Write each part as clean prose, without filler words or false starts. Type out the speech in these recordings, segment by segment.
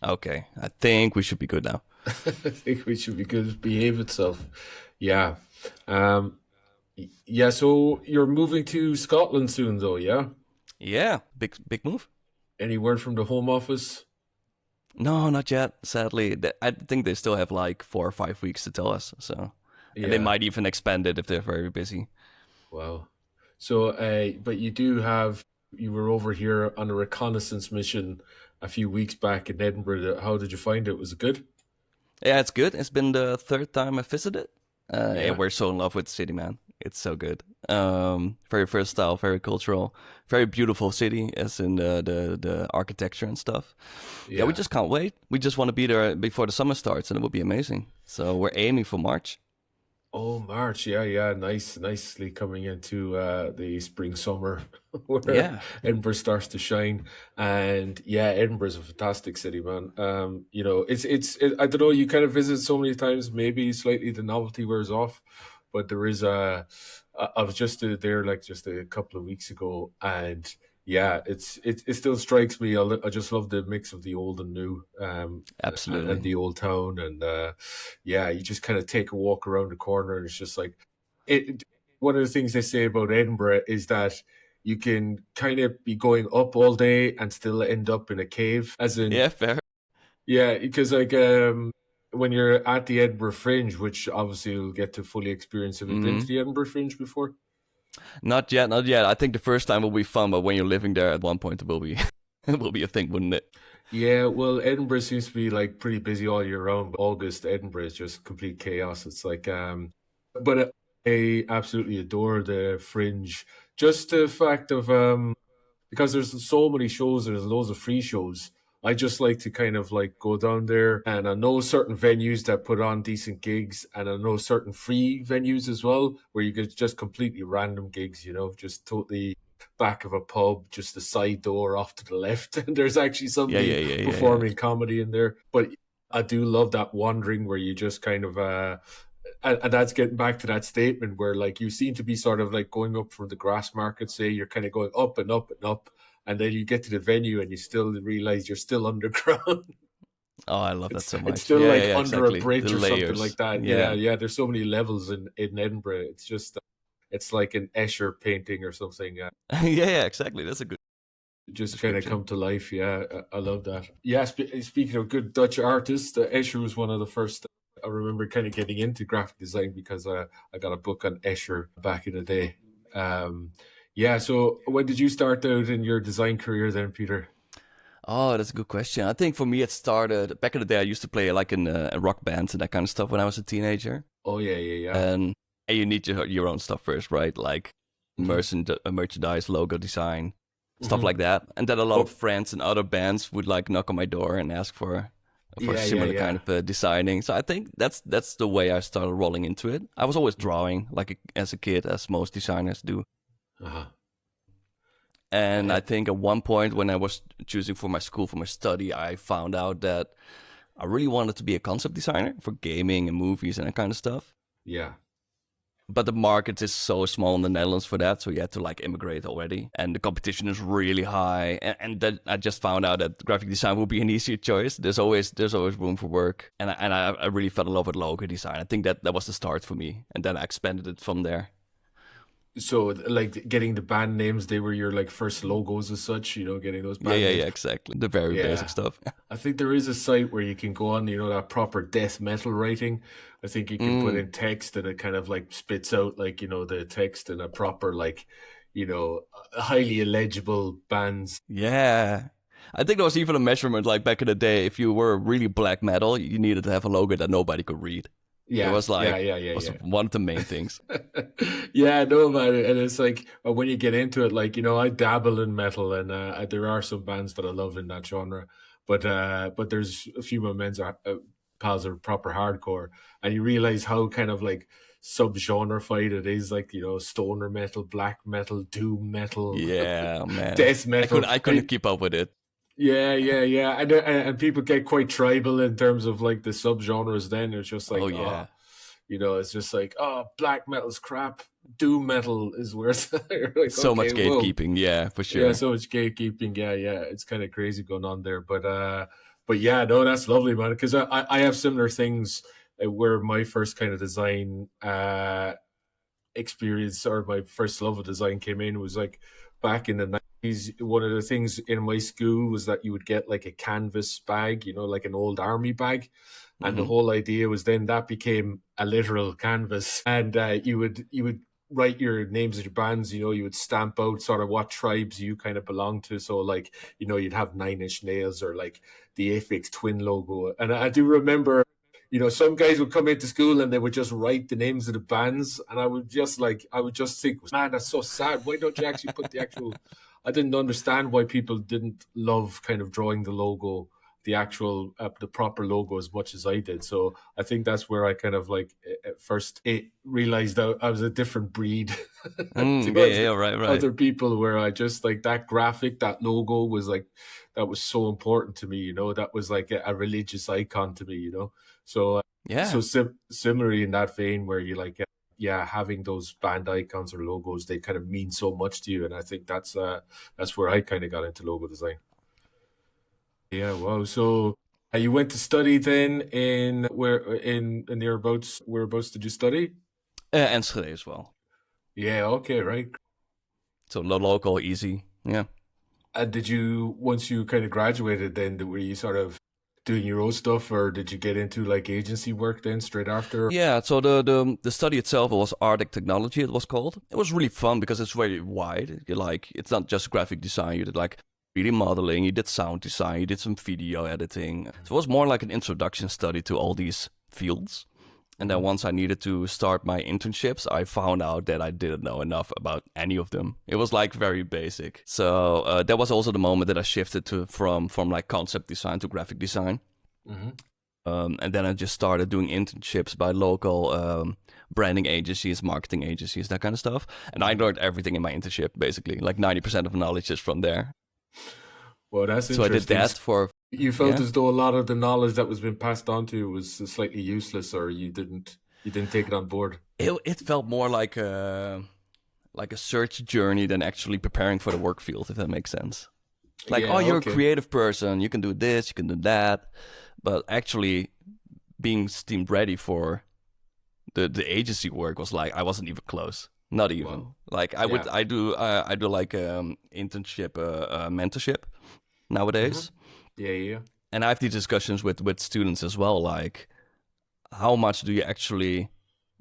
Okay, I think we should be good now. I think we should be good. Behave itself. Yeah. Um, yeah, so you're moving to Scotland soon though, yeah? Yeah, big move. Any word from the Home Office? No, not yet. Sadly, I think they still have like 4 or 5 weeks to tell us. So, and they Yeah. might even expand it if they're very busy. Wow. So, but you were over here on a reconnaissance mission a few weeks back in Edinburgh. How did you find it? Was it good? Yeah, it's good. It's been the third time I visited. Yeah, Yeah. we're so in love with the city, man. It's so good. Very versatile, very cultural, very beautiful city, as in the architecture and stuff. Yeah, we Yeah. just can't wait. We just want to be there before the summer starts, and it will be amazing. So we're aiming for March. Oh, March. Yeah, yeah. Nicely coming into the spring summer where Yeah, Edinburgh starts to shine. And yeah, Edinburgh's a fantastic city, man. I don't know, you kind of visit so many times, maybe slightly the novelty wears off, but there is I was just there like just a couple of weeks ago, and yeah, it still strikes me. I just love the mix of the old and new, and absolutely. the old town, and yeah, you just kind of take a walk around the corner, and it's just like it. One of the things they say about Edinburgh is that you can kind of be going up all day and still end up in a cave, as in Yeah, fair. yeah, because like when you're at the Edinburgh Fringe, which obviously you'll get to fully experience. Have you been to Hmm. the Edinburgh Fringe before? Not yet, not yet. I think the first time will be fun, but when you're living there, at one point it will be it will be a thing, wouldn't it? Yeah, well, Edinburgh seems to be like pretty busy all year round, but August, Edinburgh is just complete chaos. It's like, but I absolutely adore the Fringe. Just the fact of, because there's so many shows, there's loads of free shows. I just like to kind of like go down there, and I know certain venues that put on decent gigs, and I know certain free venues as well where you get just completely random gigs, just totally back of a pub, just the side door off to the left, and there's actually Yeah, yeah, somebody yeah, yeah, yeah. performing comedy in there. But I do love that wandering where you just kind of and that's getting back to that statement where like you seem to be sort of like going up from the grass market, say you're kind of going up and up and up, and then you get to the venue and you still realize you're still underground. Oh, I love that it's so it's much. still Yeah, yeah, like yeah, under a exactly. The bridge or something like layers. that. Yeah, Yeah, yeah. There's so many levels in Edinburgh. It's just it's like an Escher painting or something. yeah, yeah, exactly. That's a good Just kind of description. come to life. Yeah, I love that. Yeah, speaking of good Dutch artists, Escher was one of the first. I remember kind of getting into graphic design because I got a book on Escher back in the day. Um, yeah, so when did you start out in your design career then, Peter? Oh, that's a good question. I think for me it started back in the day. I used to play like in rock bands and that kind of stuff when I was a teenager. Oh yeah, yeah, yeah. And you need your own stuff first, right? Like Hmm. merchandise, logo design, stuff Hmm. like that. And then a lot of Oh friends and other bands would like knock on my door and ask for yeah, yeah, similar kind yeah. of designing. So I think that's the way I started rolling into it. I was always drawing like as a kid, as most designers do. Uh-huh. And Uh, I think at one point when I was choosing for my school for my study, I found out that I really wanted to be a concept designer for gaming and movies and that kind of stuff. yeah. But the market is so small in the Netherlands for that, so you had to like immigrate already, and the competition is really high. And then I just found out that graphic design would be an easier choice. There's always room for work, and I really fell in love with logo design. I think that was the start for me, and then I expanded it from there. So like getting the band names, they were your like first logos as such, getting those Yeah, band yeah, names. yeah, exactly. The very basic Yeah. stuff. I think there is a site where you can go on, that proper death metal writing. I think you can put Mm, in text and it kind of like spits out like, the text in a proper like, highly illegible bands. yeah. I think there was even a measurement like back in the day. If you were really black metal, you needed to have a logo that nobody could read. It Yeah, was yeah, like yeah, yeah, was yeah. one of the main things. Yeah, I know about it. And it's like when you get into it, like, I dabble in metal and there are some bands that I love in that genre. But there's a few of my men's pals are proper hardcore. And you realize how kind of like sub-genre fight it is, like, stoner metal, black metal, doom metal, Yeah, man. death metal. I couldn't keep up with it. Yeah, yeah, yeah, and people get quite tribal in terms of like the subgenres. Then it's just Oh like, yeah. it's just like, oh, black metal's crap, doom metal is worse. You're like, So okay, much whoa, gatekeeping, yeah, for yeah, sure. so much gatekeeping. Yeah, yeah, it's kind of crazy going on there. But But yeah, no, that's lovely, man. Because I have similar things where my first kind of design experience, or my first love of design came in, was like back in the 90s. One of the things in my school was that you would get like a canvas bag, like an old army bag. And the Hmm. whole idea was then that became a literal canvas. And you would write your names of your bands, you would stamp out sort of what tribes you kind of belong to. So like, you'd have Nine Inch Nails or like the Aphex Twin logo. And I do remember, some guys would come into school and they would just write the names of the bands. And I would just think, man, that's so sad. Why don't you actually put the actual, I didn't understand why people didn't love kind of drawing the logo, the actual, the proper logo as much as I did. So I think that's where I kind of like, at first realized I was a different breed Yeah, to yeah, right, right. other people, where I just like that graphic, that logo was like, that was so important to me, that was like a religious icon to me, so Yeah. similarly in that vein, where you like, yeah, having those band icons or logos, they kind of mean so much to you. And I think that's where I kind of got into logo design. Yeah, wow. So you went to study then in thereabouts, whereabouts did you study? Enschede as well. Yeah, okay, right. So local, easy. Yeah. And did you, once you kind of graduated, then were you sort of doing your own stuff, or did you get into like agency work then straight after? Yeah, so the study itself was art and technology, it was called. It was really fun because it's very wide. It's not just graphic design. You did like 3D modeling, you did sound design, you did some video editing. So it was more like an introduction study to all these fields. And then once I needed to start my internships, I found out that I didn't know enough about any of them. It was like very basic. So that was also the moment that I shifted to from like concept design to graphic design. Mm-hmm. And then I just started doing internships by local branding agencies, marketing agencies, that kind of stuff. And I learned everything in my internship, basically. Like 90% of knowledge is from there. Well, that's So I did interesting. that for, You felt yeah. as though a lot of the knowledge that was being passed on to you was slightly useless, or you didn't take it on board. It felt more like a search journey than actually preparing for the work field, if that makes sense. Like, oh, Yeah, you're a okay. creative person, you can do this, you can do that. But actually being steamed ready for the agency work was like, I wasn't even close. Not even. Wow. Like Yeah. I do like internship mentorship Mm-hmm. nowadays. Yeah, yeah. And I have these discussions with students as well, like how much do you actually,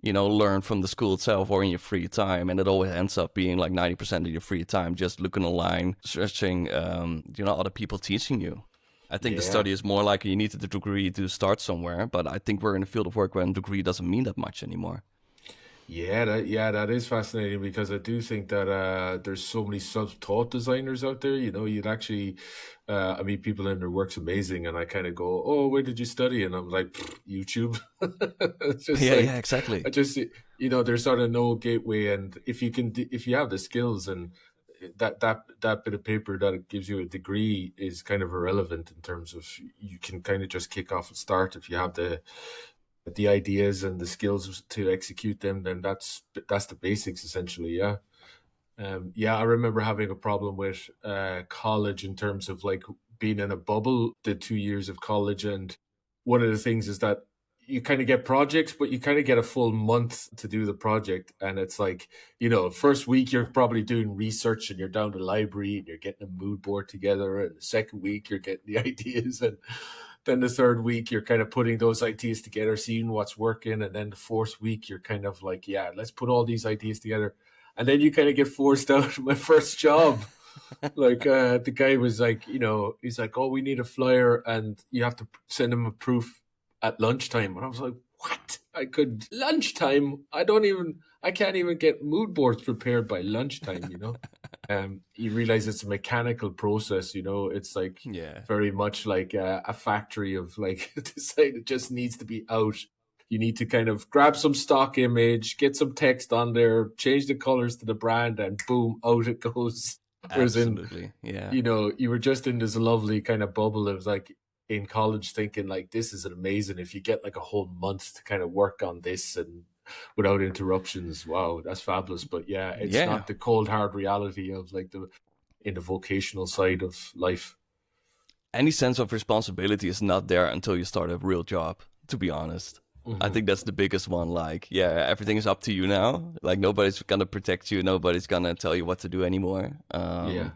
learn from the school itself or in your free time? And it always ends up being like 90% of your free time just looking online, searching, other people teaching you. I think the Yeah. study is more like you need the degree to start somewhere, but I think we're in a field of work where a degree doesn't mean that much anymore. That is fascinating, because I do think that there's so many self-taught designers out there. You'd actually, I meet people and their work's amazing, and I kind of go, "Oh, where did you study?" And I'm like, "YouTube." It's just Yeah, like, yeah, exactly. I just, there's sort of no gateway, and if you have the skills, and that bit of paper that it gives you a degree is kind of irrelevant, in terms of you can kind of just kick off and start if you have the ideas and the skills to execute them. Then that's the basics, essentially. Yeah. Yeah, I remember having a problem with college, in terms of like being in a bubble, the 2 years of college. And one of the things is that you kind of get projects, but you kind of get a full month to do the project. And it's like, first week you're probably doing research and you're down to the library and you're getting a mood board together. And the second week you're getting the ideas. And then the third week you're kind of putting those ideas together, seeing what's working. And then the fourth week you're kind of like, yeah, let's put all these ideas together. And then you kind of get forced out of my first job. Like the guy was like, he's like, "Oh, we need a flyer and you have to send him a proof at lunchtime." And I was like, "What? Lunchtime? I can't even get mood boards prepared by lunchtime." You realize it's a mechanical process. It's like Yeah, very much like a factory of like design. It just needs to be out. You need to kind of grab some stock image, get some text on there, change the colors to the brand, and boom, out it goes. Whereas absolutely. Yeah. you were just in this lovely kind of bubble. It was like in college thinking like, this is amazing. If you get like a whole month to kind of work on this and without interruptions, wow, that's fabulous. But yeah, it's Yeah. not the cold hard reality of like in the vocational side of life. any sense of responsibility is not there until you start a real job, to be honest. I think that's the biggest one. Like, yeah, everything is up to you now. Like, nobody's gonna protect you. Nobody's gonna tell you what to do anymore. And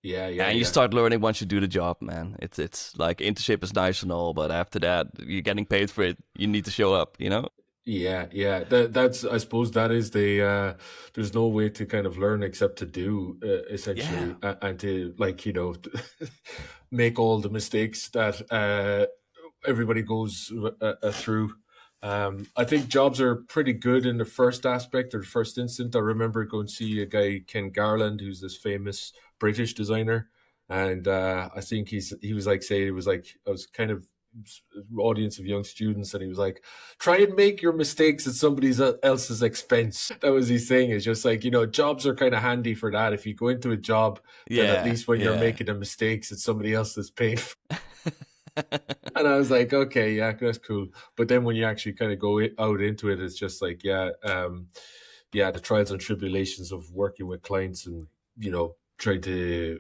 you start learning once you do the job, man. It's like internship is nice and all, but after that, you're getting paid for it. You need to show up, you know? Yeah. That's I suppose that is the there's no way to kind of learn except to do essentially, and to like make all the mistakes that everybody goes through. I think jobs are pretty good in the first aspect or the first instant. I remember going to see a guy, Ken Garland, who's this famous British designer, and I think he was like saying, it was like, I was kind of audience of young students, and he was like, try and make your mistakes at somebody else's expense. That was his thing. It's just like, jobs are kind of handy for that. If you go into a job, then at least when you're making the mistakes, it's somebody else that's paying for. And I was like, okay, yeah, that's cool. But then when you actually kind of go out into it, it's just like, the trials and tribulations of working with clients and, trying to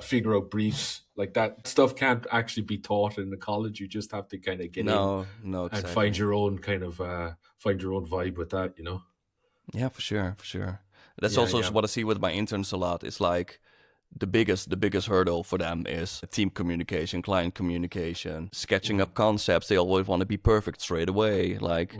figure out briefs. Like that stuff can't actually be taught in the college. You just have to kind of get in exactly. and find your own kind of, find your own vibe with that, Yeah, for sure. That's also what I see with my interns a lot. It's like, the biggest hurdle for them is team communication, client communication, sketching up concepts. They always want to be perfect straight away. Like,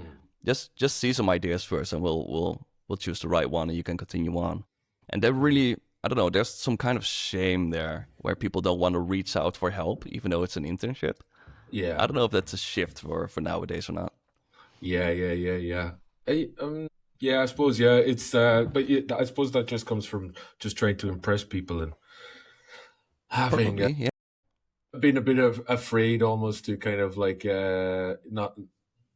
just see some ideas first, and we'll choose the right one, and you can continue on. And they're really, I don't know, there's some kind of shame there where people don't want to reach out for help, even though it's an internship. Yeah, I don't know if that's a shift for nowadays or not. Yeah. I suppose, it's, but I suppose that just comes from just trying to impress people and having been a bit of afraid almost to kind of like, not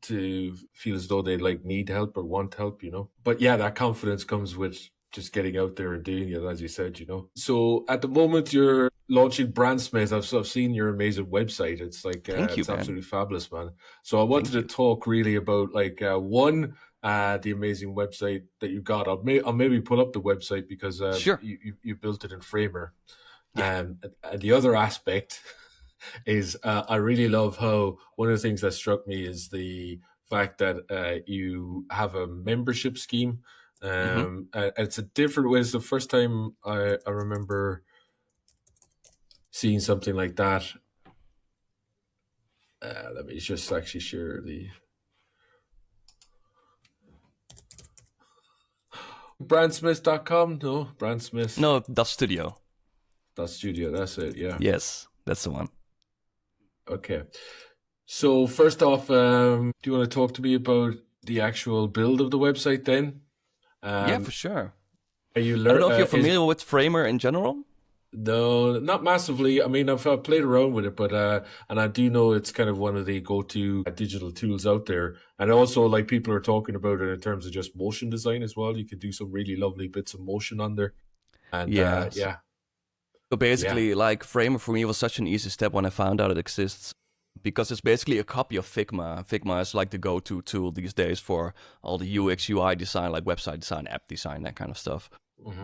to feel as though they like need help or want help, But yeah, that confidence comes with just getting out there and doing it, as you said, So at the moment you're launching Brandsmith. I've seen your amazing website. It's like, it's absolutely fabulous, man. So I wanted to talk really about like, the amazing website that you got. I'll maybe pull up the website because sure. you built it in Framer. And the other aspect is I really love how one of the things that struck me is the fact that you have a membership scheme. It's a different way. It's the first time I remember seeing something like that. Let me just actually share the Brandsmith.com? No, Brandsmith. No, that's Studio. That's Studio, that's it, yeah. Yes, that's the one. Okay. So first off, do you want to talk to me about the actual build of the website then? Yeah, for sure. I don't know if you're familiar with Framer in general. No, not massively. I mean, I've played around with it, but and I do know it's kind of one of the go-to digital tools out there. And also, like, people are talking about it in terms of just motion design as well. You can do some really lovely bits of motion on there. And So basically, like, Framer for me was such an easy step when I found out it exists, because it's basically a copy of Figma. Figma is like the go-to tool these days for all the UX, UI design, like website design, app design, that kind of stuff.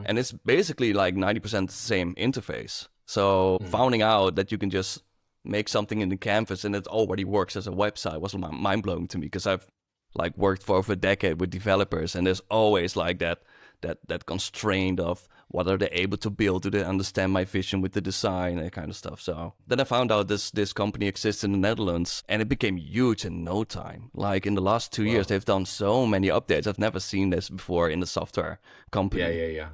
And it's basically like 90% the same interface. So finding out that you can just make something in the canvas and it already works as a website was mind-blowing to me, because I've like worked for over a decade with developers, and there's always like that constraint of what are they able to build? Do they understand my vision with the design, that kind of stuff? So then I found out this company exists in the Netherlands, and it became huge in no time. Like in the last 2 years, they've done so many updates. I've never seen this before in a software company. Yeah.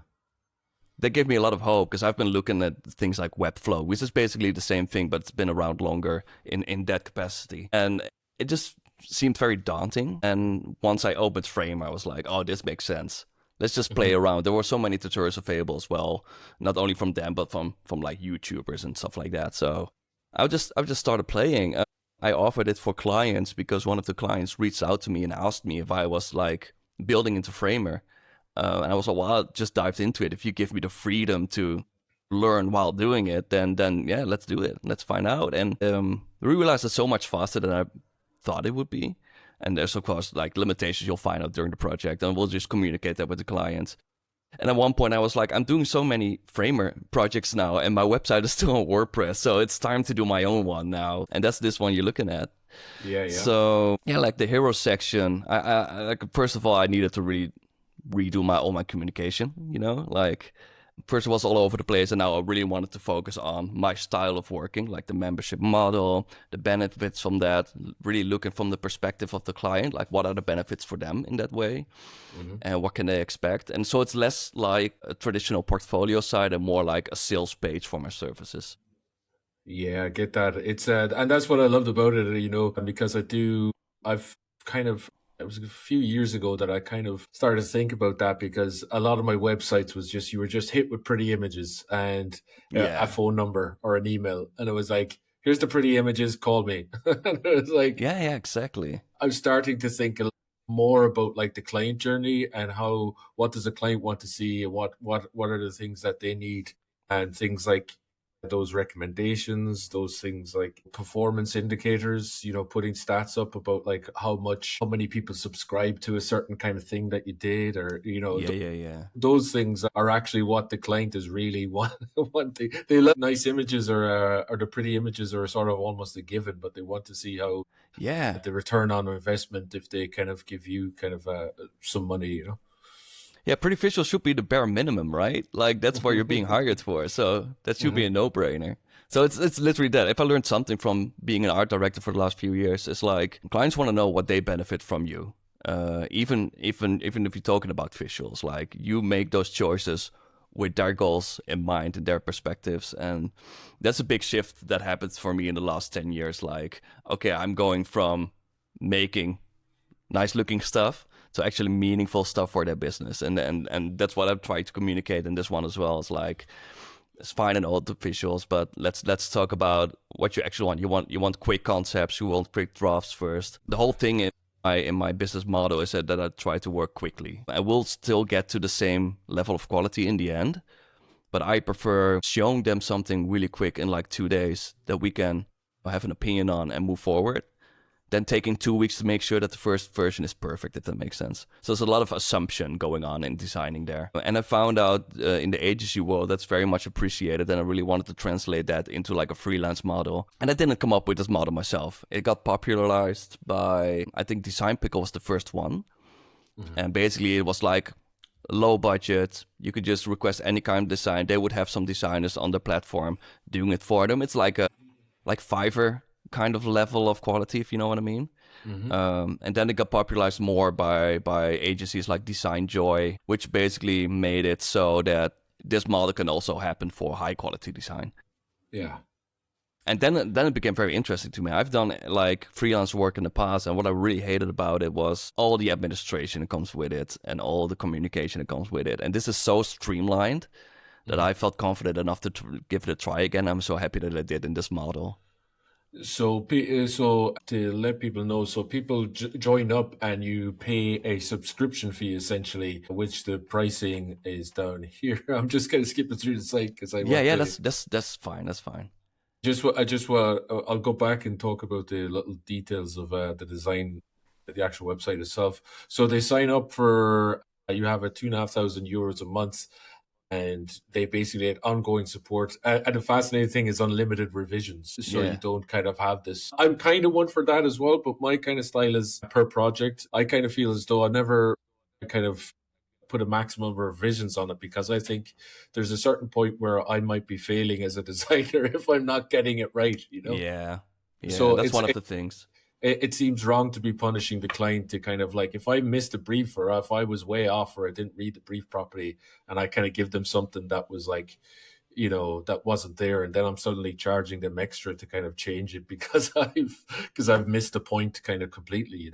That gave me a lot of hope, because I've been looking at things like Webflow, which is basically the same thing, but it's been around longer in that capacity. And it just seemed very daunting. And once I opened Frame, I was like, oh, this makes sense. Let's just play around. There were so many tutorials available as well, not only from them, but from like YouTubers and stuff like that. So I just started playing. I offered it for clients because one of the clients reached out to me and asked me if I was like building into Framer. And I was like, well, I just dived into it. If you give me the freedom to learn while doing it, then yeah, let's do it. Let's find out. And we realized it's so much faster than I thought it would be. And there's, of course, like limitations you'll find out during the project, and we'll just communicate that with the clients. And at one point I was like, I'm doing so many Framer projects now and my website is still on WordPress. So it's time to do my own one now. And that's this one you're looking at. Yeah. So yeah, like the hero section, I like, first of all, I needed to really redo all my communication, like first it was all over the place, and now I really wanted to focus on my style of working, like the membership model, the benefits from that, really looking from the perspective of the client, like what are the benefits for them in that way, and what can they expect. And so it's less like a traditional portfolio side and more like a sales page for my services. Yeah, I get that. It's and that's what I loved about it, because I've kind of, it was a few years ago that I kind of started to think about that, because a lot of my websites was just, you were just hit with pretty images and a phone number or an email. And it was like, here's the pretty images, call me. And it was like, yeah, exactly. I'm starting to think a more about like the client journey and what does the client want to see, and what are the things that they need, and things like those recommendations, those things like performance indicators, putting stats up about like how many people subscribe to a certain kind of thing that you did, or those things are actually what the client is really wanting. They love nice images, or the pretty images are sort of almost a given, but they want to see how the return on investment if they kind of give you kind of some money. Yeah, pretty visual should be the bare minimum, right? Like that's what you're being hired for. So that should be a no-brainer. So it's literally that. If I learned something from being an art director for the last few years, it's like clients want to know what they benefit from you. Even if you're talking about visuals, like you make those choices with their goals in mind and their perspectives. And that's a big shift that happens for me in the last 10 years. Like, okay, I'm going from making nice looking stuff to actually meaningful stuff for their business. And that's what I've tried to communicate in this one as well. It's like, it's fine in all the visuals, but let's talk about what you actually want. You want quick concepts, you want quick drafts first. The whole thing in my business model is that I try to work quickly. I will still get to the same level of quality in the end, but I prefer showing them something really quick in like 2 days that we can have an opinion on and move forward, then taking 2 weeks to make sure that the first version is perfect, if that makes sense. So there's a lot of assumption going on in designing there. And I found out in the agency world that's very much appreciated, and I really wanted to translate that into like a freelance model. And I didn't come up with this model myself. It got popularized by, I think Design Pickle was the first one. And basically it was like low budget. You could just request any kind of design. They would have some designers on the platform doing it for them. It's like Fiverr kind of level of quality, if you know what I mean. And then it got popularized more by agencies like Design Joy, which basically made it so that this model can also happen for high quality design. Yeah. And then it became very interesting to me. I've done like freelance work in the past, and what I really hated about it was all the administration that comes with it and all the communication that comes with it. And this is so streamlined that I felt confident enough to give it a try again. I'm so happy that I did in this model. So to let people know, so people join up and you pay a subscription fee essentially, which the pricing is down here. I'm just kind of skipping through the site because that's fine. That's fine. I'll go back and talk about the little details of the design, the actual website itself. So they sign up for, you have a €2,500 a month, and they basically had ongoing support. And the fascinating thing is unlimited revisions. So you don't kind of have this. I'm kind of one for that as well, but my kind of style is per project. I kind of feel as though I never kind of put a maximum of revisions on it, because I think there's a certain point where I might be failing as a designer if I'm not getting it right, Yeah. So that's one of the things. It seems wrong to be punishing the client to kind of like, if I missed a brief or if I was way off or I didn't read the brief properly and I kind of give them something that was like, that wasn't there, and then I'm suddenly charging them extra to kind of change it because I've missed the point kind of completely,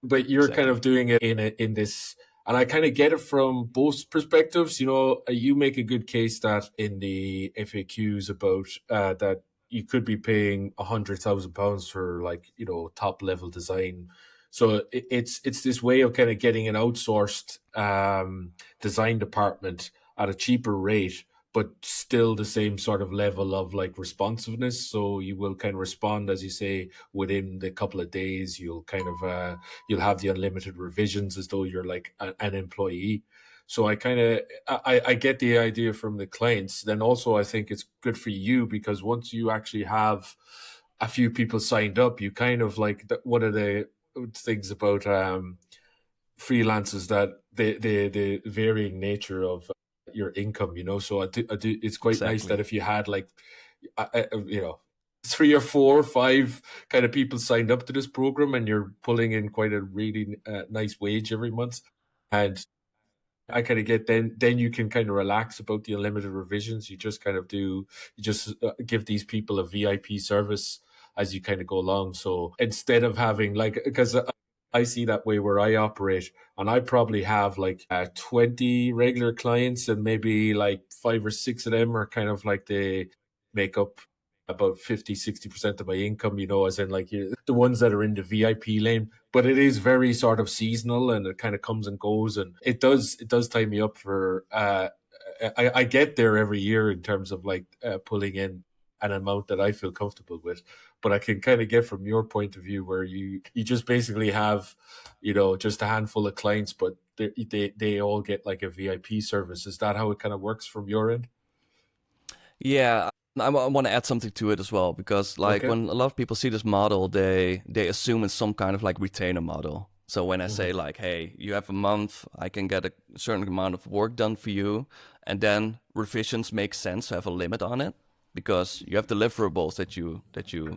but you're kind of doing it in this, and I kind of get it from both perspectives. You make a good case that in the FAQs about that you could be paying £100,000 for like, top level design. So it's this way of kind of getting an outsourced design department at a cheaper rate, but still the same sort of level of like responsiveness. So you will kind of respond, as you say, within the couple of days. You'll kind of you'll have the unlimited revisions as though you're like an employee. So I get the idea from the clients. Then also I think it's good for you because once you actually have a few people signed up, you kind of like one of the things about freelancers that the varying nature of your income, So I do. It's quite nice that Exactly. if you had like, 3 or 4 or 5 kind of people signed up to this program, and you're pulling in quite a really nice wage every month, and I kind of get then you can kind of relax about the unlimited revisions. You just kind of do you just give these people a VIP service as you kind of go along. So instead of having like because I see that way where I operate, and I probably have like 20 regular clients, and maybe like 5 or 6 of them are kind of like they make up about 50-60% of my income, as in like the ones that are in the VIP lane. But it is very sort of seasonal, and it kind of comes and goes, and it does tie me up for I get there every year in terms of like pulling in an amount that I feel comfortable with. But I can kind of get from your point of view where you just basically have just a handful of clients, but they all get like a VIP service. Is that how it kind of works from your end? Yeah, I want to add something to it as well, because like Okay. when a lot of people see this model, they assume it's some kind of like retainer model. So when I say like, hey, you have a month, I can get a certain amount of work done for you, and then revisions make sense to have a limit on it, because you have deliverables that you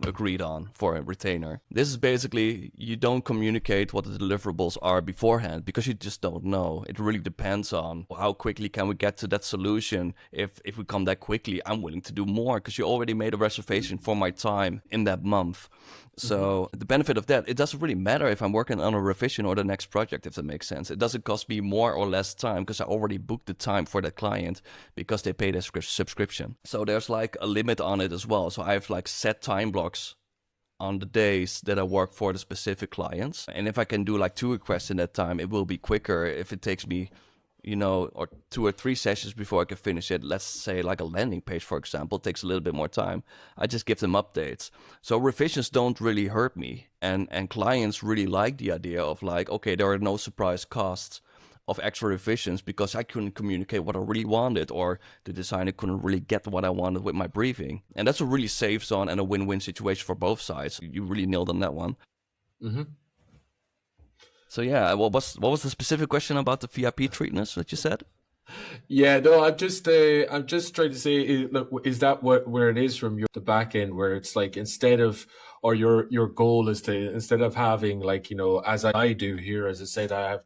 agreed on for a retainer. This is basically, you don't communicate what the deliverables are beforehand because you just don't know. It really depends on how quickly can we get to that solution. If we come that quickly, I'm willing to do more because you already made a reservation for my time in that month. So the benefit of that, it doesn't really matter if I'm working on a revision or the next project, if that makes sense. It doesn't cost me more or less time because I already booked the time for that client because they pay their subscription. So there's like a limit on it as well. So I have like set time blocks on the days that I work for the specific clients. And if I can do like 2 requests in that time, it will be quicker. If it takes me or 2 or 3 sessions before I can finish it, let's say like a landing page, for example, takes a little bit more time, I just give them updates. So revisions don't really hurt me. And clients really like the idea of like, okay, there are no surprise costs of extra revisions because I couldn't communicate what I really wanted, or the designer couldn't really get what I wanted with my briefing. And that's a really safe zone and a win-win situation for both sides. You really nailed on that one. Mm-hmm. So yeah, what was the specific question about the VIP treatments that you said? Yeah, no, I'm just trying to say, look, is that where it is from the back end, where it's like instead of, or your goal is to, instead of having like, as I do here, as I said, I have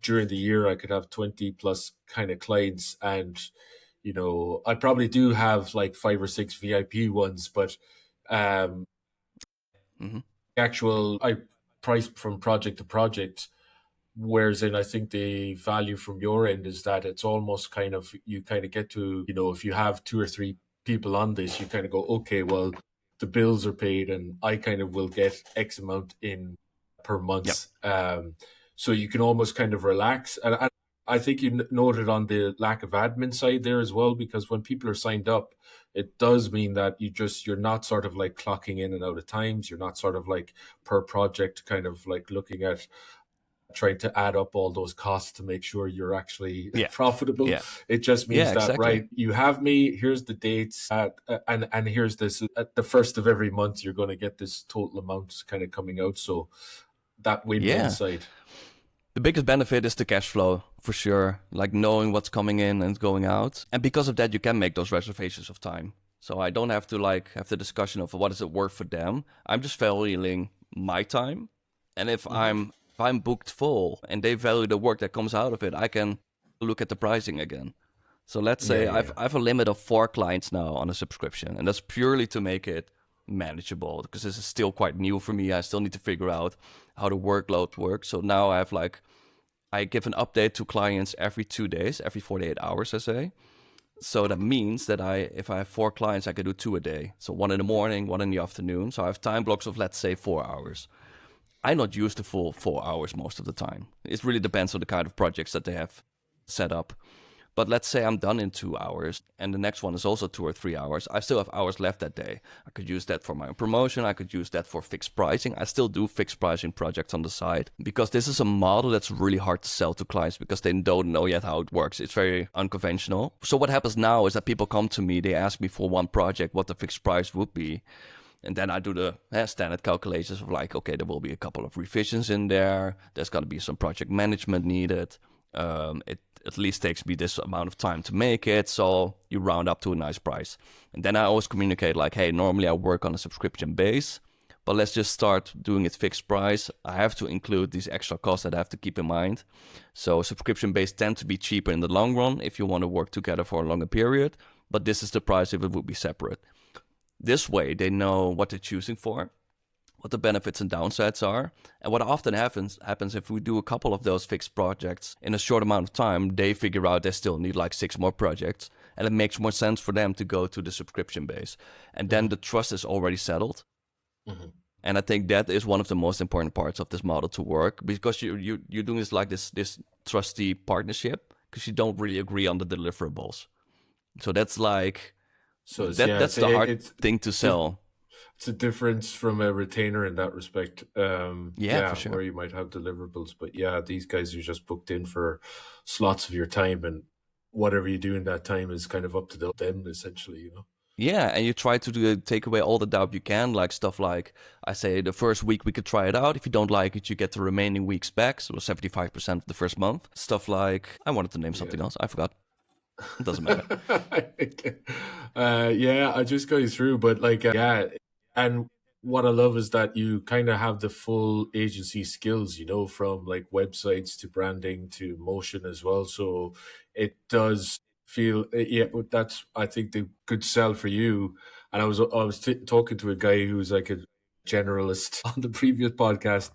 during the year, I could have 20 plus kind of clients, and, I probably do have like 5 or 6 VIP ones, but, Mm-hmm. I price from project to project. Whereas in, I think the value from your end is that it's almost kind of, you kind of get to, if you have 2 or 3 people on this, you kind of go, okay, well, the bills are paid and I kind of will get X amount in per Yep. month. So you can almost kind of relax. And I think you noted on the lack of admin side there as well, because when people are signed up, it does mean that you're not sort of like clocking in and out of times. You're not sort of like per project kind of like looking at trying to add up all those costs to make sure you're actually Yeah. profitable. Yeah. It just means Yeah, that, exactly. right, you have me, here's the dates, and here's this, at the first of every month, you're going to get this total amount kind of coming out. So that win-win Yeah. side. The biggest benefit is the cash flow, for sure. Like knowing what's coming in and going out. And because of that, you can make those reservations of time. So I don't have to like have the discussion of what is it worth for them. I'm just valuing my time. And if I'm booked full and they value the work that comes out of it, I can look at the pricing again. So let's say Yeah. I have a limit of 4 clients now on a subscription, and that's purely to make it manageable because this is still quite new for me. I still need to figure out how the workload works. So now I give an update to clients every 2 days, every 48 hours, I say. So that means that if I have 4 clients, I can do 2 a day. So 1 in the morning, 1 in the afternoon. So I have time blocks of, let's say, 4 hours. I not use the full 4 hours most of the time. It really depends on the kind of projects that they have set up. But let's say I'm done in 2 hours and the next one is also 2 or 3 hours. I still have hours left that day. I could use that for my own promotion. I could use that for fixed pricing. I still do fixed pricing projects on the side because this is a model that's really hard to sell to clients because they don't know yet how it works. It's very unconventional. So what happens now is that people come to me, they ask me for one project what the fixed price would be. And then I do the standard calculations of like, okay, there will be a couple of revisions in there. There's going to be some project management needed. It at least takes me this amount of time to make it. So you round up to a nice price. And then I always communicate like, hey, normally I work on a subscription base, but let's just start doing it fixed price. I have to include these extra costs that I have to keep in mind. So subscription based tend to be cheaper in the long run if you want to work together for a longer period. But this is the price if it would be separate. This way, they know what they're choosing for, what the benefits and downsides are. And what often happens if we do a couple of those fixed projects in a short amount of time, they figure out they still need like 6 more projects. And it makes more sense for them to go to the subscription base. And then the trust is already settled. Mm-hmm. And I think that is one of the most important parts of this model to work, because you're doing this like this trusty partnership because you don't really agree on the deliverables. So that's like... So that's the hard thing to sell. It's a difference from a retainer in that respect. For sure. Where you might have deliverables, but these guys are just booked in for slots of your time, and whatever you do in that time is kind of up to them, essentially, you know. Yeah, and you try to take away all the doubt you can, like stuff like, I say the first week we could try it out. If you don't like it, you get the remaining weeks back, so 75% of the first month. Stuff like, I wanted to name something else, I forgot. It doesn't matter. I just go through, but and what I love is that you kind of have the full agency skills, you know, from like websites to branding to motion as well. So it does feel, that's, I think, the good sell for you. And I was talking to a guy who's like a generalist on the previous podcast.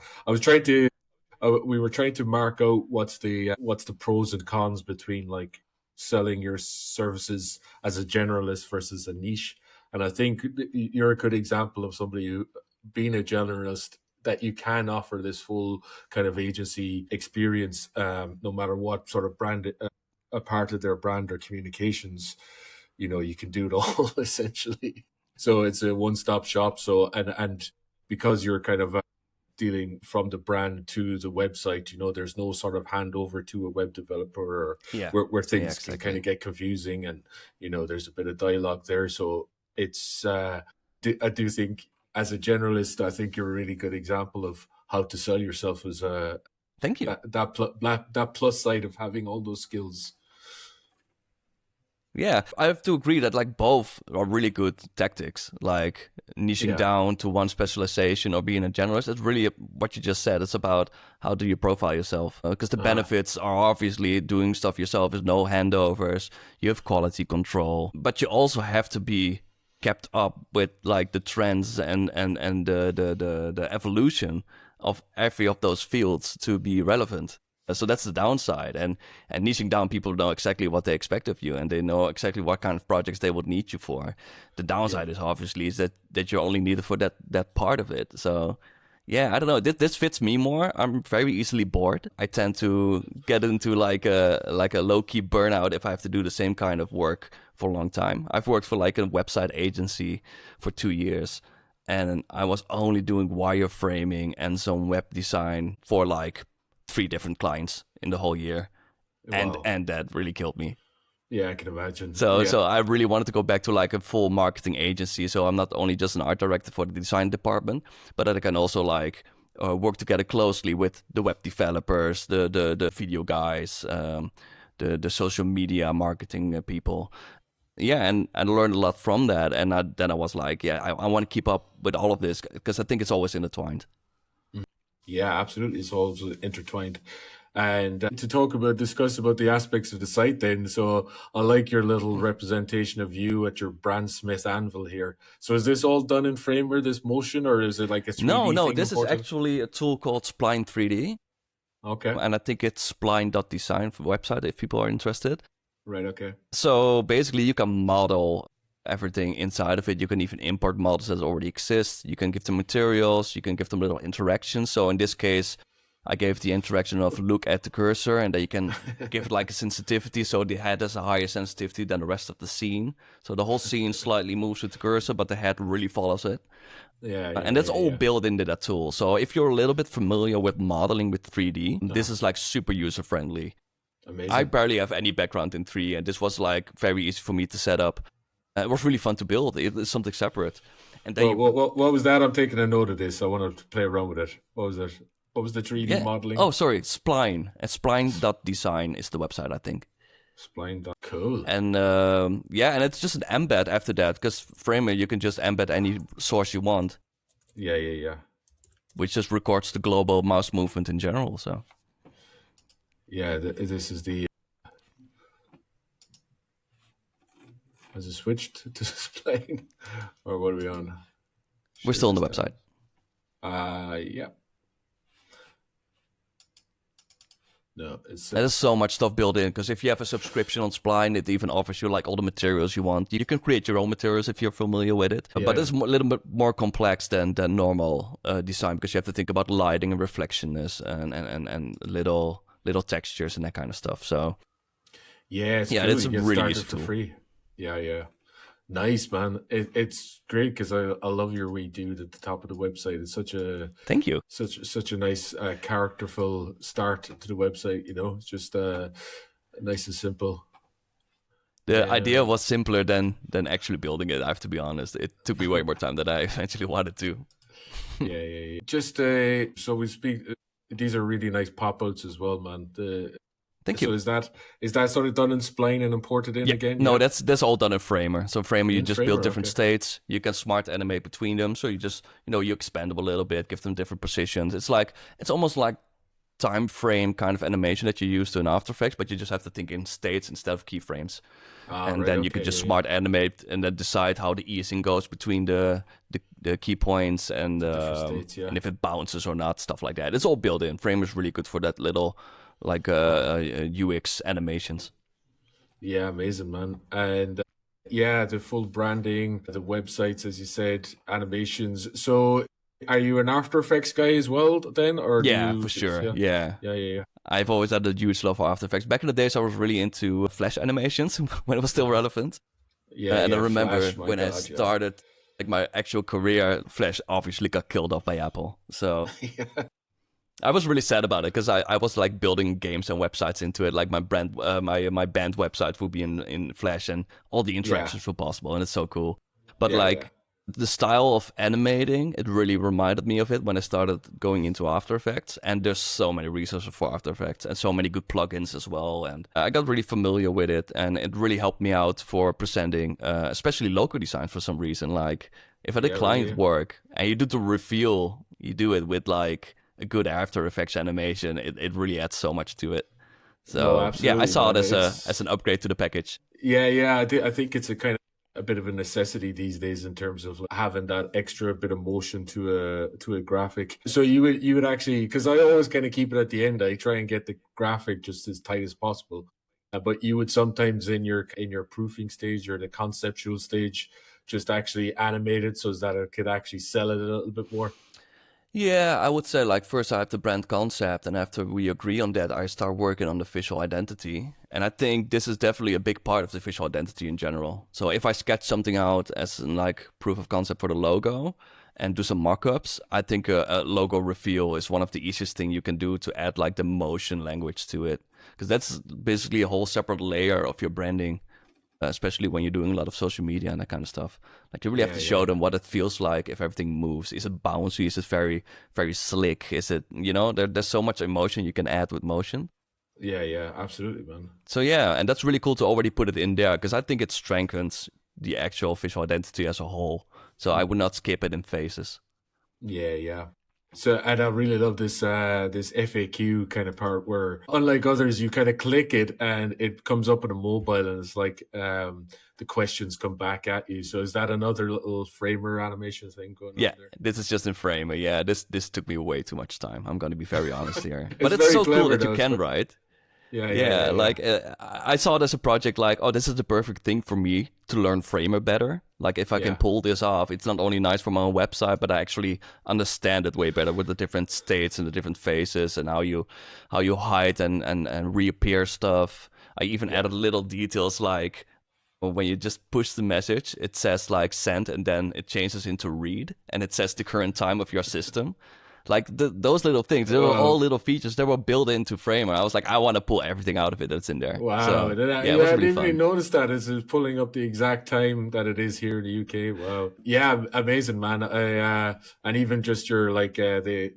We were trying to mark out what's the pros and cons between like selling your services as a generalist versus a niche. And I think you're a good example of somebody who, being a generalist, that you can offer this full kind of agency experience, no matter what sort of brand, a part of their brand or communications, you know, you can do it all essentially. So it's a one-stop shop. So, and because you're kind of dealing from the brand to the website, you know, there's no sort of handover to a web developer where things can kind of get confusing, and, you know, there's a bit of dialogue there. So it's, I do think as a generalist, I think you're a really good example of how to sell yourself as a, thank you. That plus side of having all those skills. Yeah, I have to agree that like both are really good tactics, like niching down to one specialization or being a generalist. It's really what you just said. It's about how do you profile yourself, because the benefits are obviously doing stuff yourself. There's no handovers, you have quality control, but you also have to be kept up with like the trends and the evolution of every of those fields to be relevant. So that's the downside, and niching down, people know exactly what they expect of you, and they know exactly what kind of projects they would need you for. The downside is obviously is that you're only needed for that part of it. So I don't know. This fits me more. I'm very easily bored. I tend to get into like a low key burnout if I have to do the same kind of work for a long time. I've worked for like a website agency for 2 years, and I was only doing wireframing and some web design for like 3 different clients in the whole year. Wow. And that really killed me. Yeah, I can imagine. So I really wanted to go back to like a full marketing agency. So I'm not only just an art director for the design department, but that I can also like work together closely with the web developers, the video guys, the social media marketing people. Yeah, and I learned a lot from that. And then I was like, I want to keep up with all of this because I think it's always intertwined. Yeah, absolutely. It's all intertwined. And to discuss about the aspects of the site then. So I like your little representation of you at your Brandsmith anvil here. So is this all done in Framer, this motion, or is it like a 3D No, thing this is actually a tool called Spline 3D. Okay. And I think it's spline.design for the website if people are interested. Right, okay. So basically you can model everything inside of it. You can even import models that already exist. You can give them materials. You can give them little interactions. So in this case, I gave the interaction of look at the cursor, and then you can give it like a sensitivity, so the head has a higher sensitivity than the rest of the scene. So the whole scene slightly moves with the cursor, but the head really follows it. And that's all built into that tool. So if you're a little bit familiar with modeling with 3D, this is like super user-friendly. Amazing. I barely have any background in 3D, and this was like very easy for me to set up. It was really fun to build. It's something separate. And then what was that? I'm taking a note of this. I want to play around with it. What was it? What was the 3D modeling? Oh, sorry, Spline. Spline.design is the website, I think. Spline. Cool. And and it's just an embed after that, because Framer, you can just embed any source you want. Yeah. Which just records the global mouse movement in general, so. Yeah, this is the... Has it switched to Spline? Or what are we on? We're still on the website. Yeah. No, it's... There's so much stuff built in, because if you have a subscription on Spline, it even offers you like all the materials you want. You can create your own materials if you're familiar with it. But it's a little bit more complex than normal design, because you have to think about lighting and reflectionness and little textures and that kind of stuff. So it's cool. It's a really easy tool. For free. Yeah. Nice, man. It's great, because I love your wee dude at the top of the website. It's such a... Thank you. Such a nice, characterful start to the website, It's just nice and simple. The idea was simpler than actually building it, I have to be honest. It took me way more time than I eventually wanted to. Yeah. Just, so we speak... these are really nice pop-outs as well, man. Thank you. So is that sort of done in Spline and imported in again? No, that's all done in Framer. So Framer, you just build different okay. states. You can smart animate between them. So you just, you expand them a little bit, give them different positions. It's almost like time frame kind of animation that you use to in After Effects, but you just have to think in states instead of keyframes. Then you can just smart animate and then decide how the easing goes between the key points and states, and if it bounces or not, stuff like that. It's all built in. Framer is really good for that little like UX animations. Yeah, amazing, man. And the full branding, the websites, as you said, animations. So are you an After Effects guy as well then? Or for sure. Yeah. Yeah. I've always had a huge love for After Effects. Back in the days, I was really into Flash animations when it was still relevant. And I remember Flash, when I started like my actual career, Flash obviously got killed off by Apple. So I was really sad about it, because I was like building games and websites into it. Like my band website would be in Flash, and all the interactions were possible, and it's so cool. But the style of animating, it really reminded me of it when I started going into After Effects. And there's so many resources for After Effects and so many good plugins as well. And I got really familiar with it, and it really helped me out for presenting, especially logo design for some reason. Like if I had a client work and you do the reveal, you do it with like a good After Effects animation, it really adds so much to it. So I saw it as an upgrade to the package. Yeah. I think it's a bit of a necessity these days in terms of having that extra bit of motion to a graphic. So you would actually, because I always kind of keep it at the end. I try and get the graphic just as tight as possible. But you would sometimes in your proofing stage or the conceptual stage just actually animate it so that it could actually sell it a little bit more. Yeah, I would say like first I have the brand concept, and after we agree on that, I start working on the visual identity. And I think this is definitely a big part of the visual identity in general. So if I sketch something out as like proof of concept for the logo and do some mock-ups, I think a logo reveal is one of the easiest thing you can do to add like the motion language to it. Because that's basically a whole separate layer of your branding. Especially when you're doing a lot of social media and that kind of stuff. Like you really have to show them what it feels like if everything moves. Is it bouncy? Is it very, very slick? Is it, there's so much emotion you can add with motion. Yeah, absolutely, man. So and that's really cool to already put it in there, because I think it strengthens the actual visual identity as a whole. So I would not skip it in phases. Yeah. So, and I really love this this FAQ kind of part where, unlike others, you kind of click it and it comes up on a mobile, and it's like the questions come back at you. So, is that another little Framer animation thing going on there? Yeah, this is just in Framer. Yeah, this took me way too much time. I'm going to be very honest here, but it's so cool that you can write. Yeah. Like I saw it as a project. Like, oh, this is the perfect thing for me to learn Framer better. Like if I can Yeah. pull this off, it's not only nice for my own website, but I actually understand it way better with the different states and the different phases and how you hide and reappear stuff. I even Yeah. added little details like when you just push the message, it says like send and then it changes into read and it says the current time of your system. Like those little things, they were all Wow. little features that were built into Framer. I was like, I want to pull everything out of it that's in there. Wow. So yeah, it Yeah, was I really didn't even fun. notice that. It's pulling up the exact time that it is here in the UK. Wow. Yeah, amazing, man. And even just your like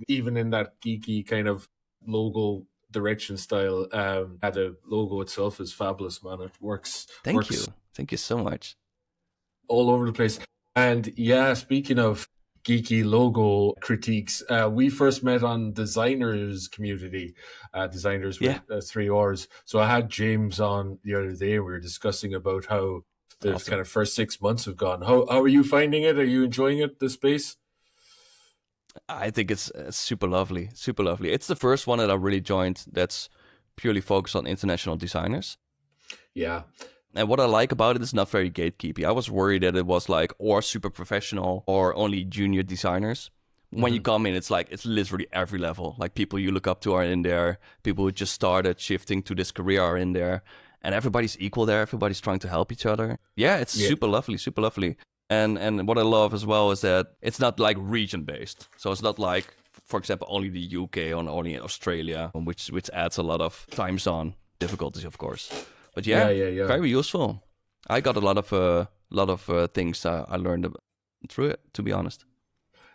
even in that geeky kind of logo direction style, the logo itself is fabulous, man. It Thank works you. Thank you so much. all over the place. And yeah, speaking of geeky logo critiques, we first met on designers community, designers with Yeah, 3 Rs. So I had James on the other day. We were discussing about how the awesome. kind of first 6 months have gone. How are you finding it? Are you enjoying it, the space? I think it's super lovely, super lovely. It's the first one that I really joined that's purely focused on international designers. Yeah. And what I like about it is not very gatekeepy. I was worried that it was like or super professional or only junior designers. When you Hmm. come in, it's like it's literally every level. Like people you look up to are in there. People who just started shifting to this career are in there. And everybody's equal there. Everybody's trying to help each other. Yeah, it's Yeah. super lovely, super lovely. And what I love as well is that it's not like region based. So it's not like, for example, only the UK or only in Australia, which adds a lot of time zone difficulties, of course. But Yeah. yeah, Yeah. Yeah. very useful. I got a lot of things I learned through it. To be honest.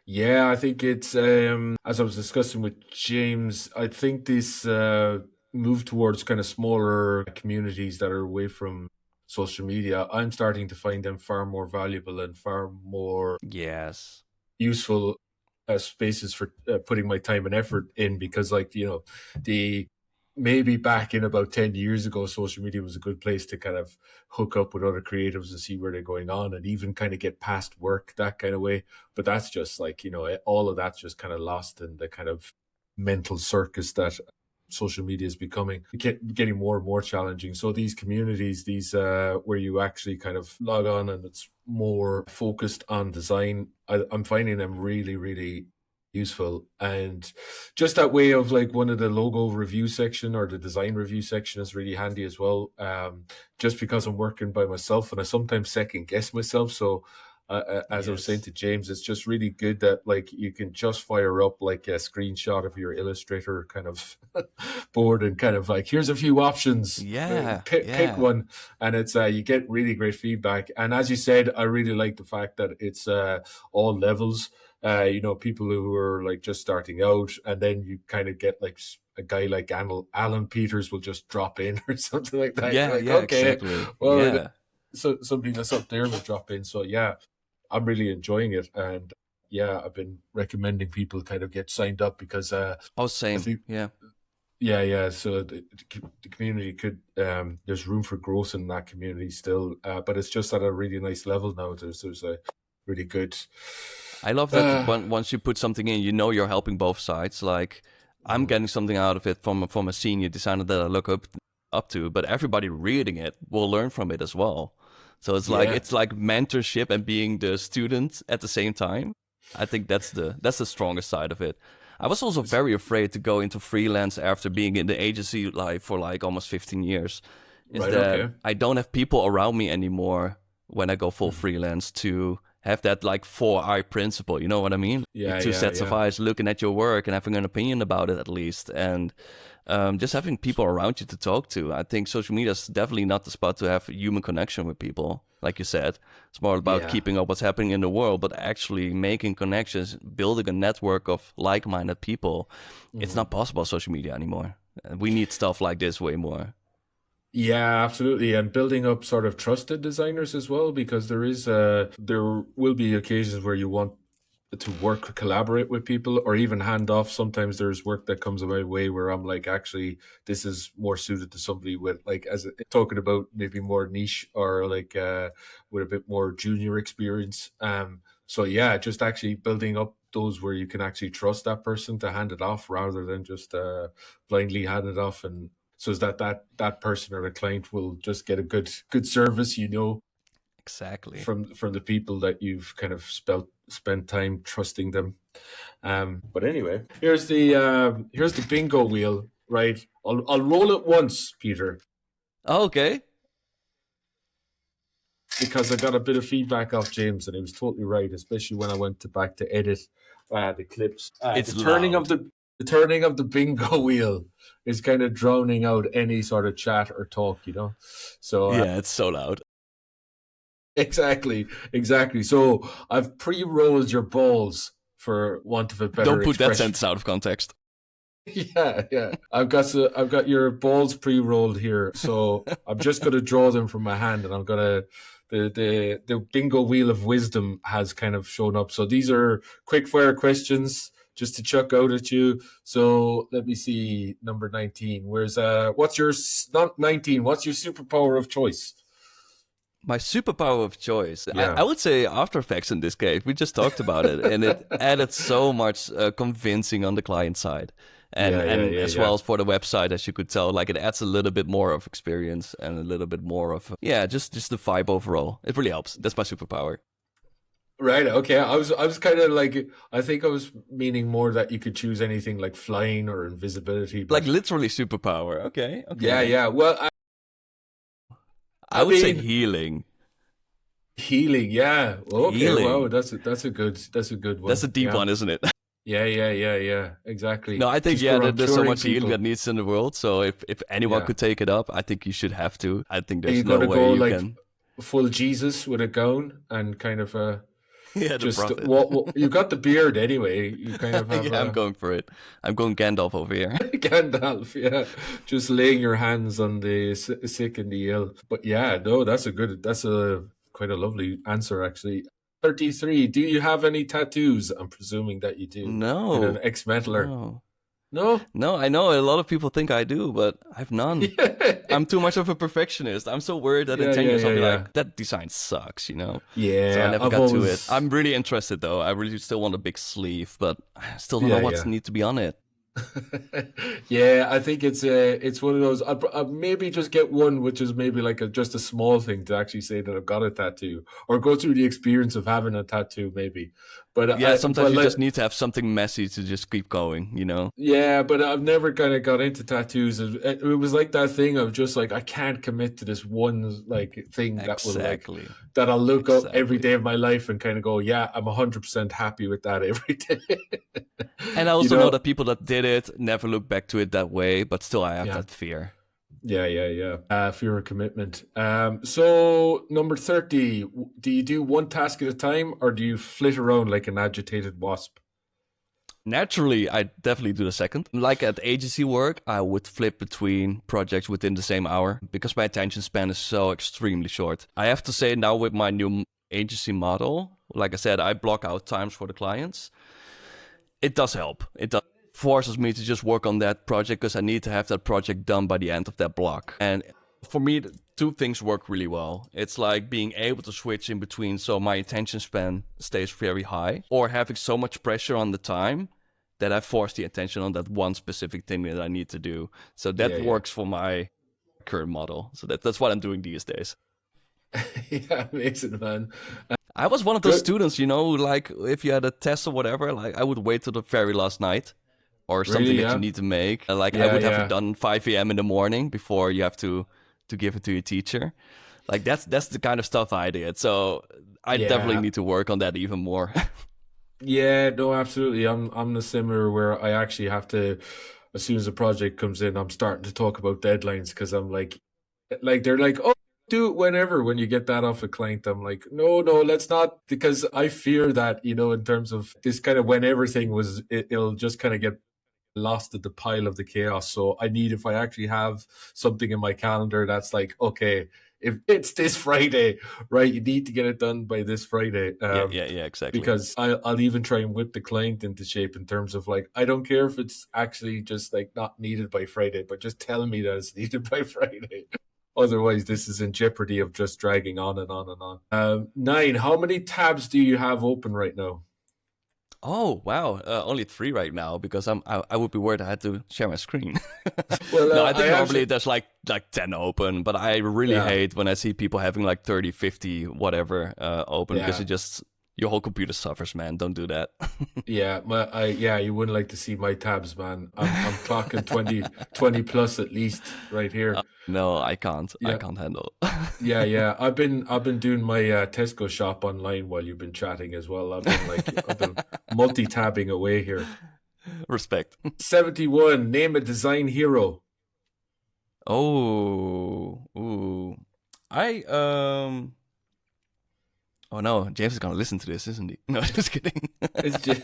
Yeah, I think it's as I was discussing with James, I think this move towards kind of smaller communities that are away from social media, I'm starting to find them far more valuable and far more Yes. useful spaces for putting my time and effort in because like the maybe back in about 10 years ago social media was a good place to kind of hook up with other creatives and see where they're going on and even kind of get past work that kind of way, but that's just like all of that's just kind of lost in the kind of mental circus that social media is becoming, getting more and more challenging. So these communities, these where you actually kind of log on and it's more focused on design, I'm finding them really, really useful. And just that way of like one of the logo review section or the design review section is really handy as well. Just because I'm working by myself and I sometimes second guess myself. So as I was saying Yes. to James, it's just really good that like you can just fire up like a screenshot of your Illustrator kind of board and kind of like here's a few options, Yeah. pick Yeah. one, and it's you get really great feedback. And as you said, I really like the fact that it's all levels. People who are like just starting out, and then you kind of get like a guy like Alan Peters will just drop in or something like that. You're Yeah. like, Yeah. okay, Exactly. well, Yeah. so somebody that's up there will drop in. So yeah, I'm really enjoying it, and yeah, I've been recommending people kind of get signed up because Oh, I same. think Yeah. yeah, yeah. So the community could there's room for growth in that community still, but it's just at a really nice level now. There's a really good. I love that Uh, once you put something in, you know you're helping both sides. Like I'm mm, getting something out of it from a senior designer that I look up to, but everybody reading it will learn from it as well. So yeah, it's like mentorship and being the student at the same time. I think that's the strongest side of it. I was also it's- very afraid to go into freelance after being in the agency life for like almost 15 years. Is right. that Okay. I don't have people around me anymore when I go full Mm, freelance to have that like 4 eye principle. You know what I mean? Like yeah, two yeah, sets of yeah. eyes looking at your work and having an opinion about it at least, and just having people around you to talk to. I think social media is definitely not the spot to have a human connection with people. Like you said, it's more about Yeah. keeping up what's happening in the world, but actually making connections, building a network of like-minded people. It's Mhm. not possible on social media anymore. We need stuff like this way more. Yeah, absolutely. And building up sort of trusted designers as well, because there will be occasions where you want to work, collaborate with people, or even hand off. Sometimes there's work that comes my way where I'm like, actually, this is more suited to somebody with like talking about maybe more niche or like with a bit more junior experience. So yeah, just actually building up those where you can actually trust that person to hand it off rather than just blindly hand it off, and so is that person or the client will just get a good service. Exactly. from the people that you've kind of spent time trusting them. But anyway, here's the bingo wheel. Right, I'll roll it once, Peter, Okay. because I got a bit of feedback off James, and he was totally right, especially when I went back to edit the clips. It's loud. The turning of the bingo wheel is kind of drowning out any sort of chat or talk, you know. So Yeah, it's so loud. exactly. So I've pre-rolled your balls, for want of a better Don't put that expression. sentence out of context. Yeah. I've got your balls pre-rolled here, so I'm just gonna draw them from my hand, and I'm gonna the bingo wheel of wisdom has kind of shown up. So these are quick fire questions just to chuck out at you. So let me see, number 19. What's your not 19? What's your superpower of choice? My superpower of choice, Yeah. I would say After Effects in this case. We just talked about it, and it added so much convincing on the client side. And as well as for the website, as you could tell, like it adds a little bit more of experience and a little bit more of just the vibe overall. It really helps. That's my superpower. Right. Okay. I was kind of like, I think I was meaning more that you could choose anything like flying or invisibility. Like literally superpower. Okay. Yeah. Well, I would say healing. Healing. Yeah. Okay. Healing. Wow. That's a good one. That's a deep one, isn't it? Yeah. Exactly. No, I think there's so much healing that needs in the world. So if anyone could take it up, I think you should have to. I think there's no way you can. Full Jesus with a gown and kind of just you got the beard anyway. You kind of have. I'm going for it. I'm going Gandalf over here. Gandalf, yeah, just laying your hands on the sick and the ill. But yeah, no, that's quite a lovely answer actually. 33. Do you have any tattoos? I'm presuming that you do. No. You're an ex-metaler. No, I know a lot of people think I do, but I've none. I'm too much of a perfectionist. I'm so worried that in 10 years I'll be like, that design sucks, you know? Yeah. So I never got to it. I'm really interested though. I really still want a big sleeve, but I still don't know what's need to be on it. Yeah, I think it's one of those. I'll maybe just get one, which is maybe like just a small thing to actually say that I've got a tattoo, or go through the experience of having a tattoo, maybe. But sometimes you just need to have something messy to just keep going, you know. Yeah, but I've never kind of got into tattoos. It was like that thing of just like I can't commit to this one like thing that will that I'll look up every day of my life and kind of go, yeah, I'm 100% happy with that every day. And I also know that people that did it never look back to it that way, but still I have that fear. Yeah. Fear of commitment. So number 30, do you do one task at a time or do you flit around like an agitated wasp? Naturally, I definitely do the second. Like at agency work, I would flip between projects within the same hour because my attention span is so extremely short. I have to say now with my new agency model, like I said, I block out times for the clients. It does help. It does. Forces me to just work on that project because I need to have that project done by the end of that block. And for me, two things work really well. It's like being able to switch in between so my attention span stays very high, or having so much pressure on the time that I force the attention on that one specific thing that I need to do. So that works for my current model. So that's what I'm doing these days. Yeah, amazing, man. I was one of those students, you know, like if you had a test or whatever, like I would wait till the very last night. Or something that you need to make. Like I would have it done 5 a.m. in the morning before you have to give it to your teacher. Like that's the kind of stuff I did. So I definitely need to work on that even more. Yeah, no, absolutely. I'm the similar where I actually have to, as soon as a project comes in, I'm starting to talk about deadlines because I'm like they're like, oh, do it whenever. When you get that off a client, I'm like, no, let's not, because I fear that, you know, in terms of this kind of whenever thing it'll just kind of get lost at the pile of the chaos. So if I actually have something in my calendar that's like, okay, if it's this Friday, right, you need to get it done by this Friday. Exactly. Because I'll even try and whip the client into shape in terms of like, I don't care if it's actually just like not needed by Friday, but just tell me that it's needed by Friday. Otherwise, this is in jeopardy of just dragging on and on and on. 9, how many tabs do you have open right now? Oh wow, only 3 right now because I would be worried I had to share my screen. Well, No, I think I normally actually, there's like 10 open, but I really yeah, hate when I see people having like 30, 50, whatever open because yeah. it just your whole computer suffers, man. Don't do that. Yeah, yeah, you wouldn't like to see my tabs, man. I'm clocking 20 plus at least right here. No, I can't. I Yeah, can't handle. yeah. I've been doing my Tesco shop online while you've been chatting as well. I've been multi-tabbing away here. Respect. 71, name a design hero. Oh, ooh. I Oh no, James is gonna listen to this, isn't he? No, just kidding. It's just,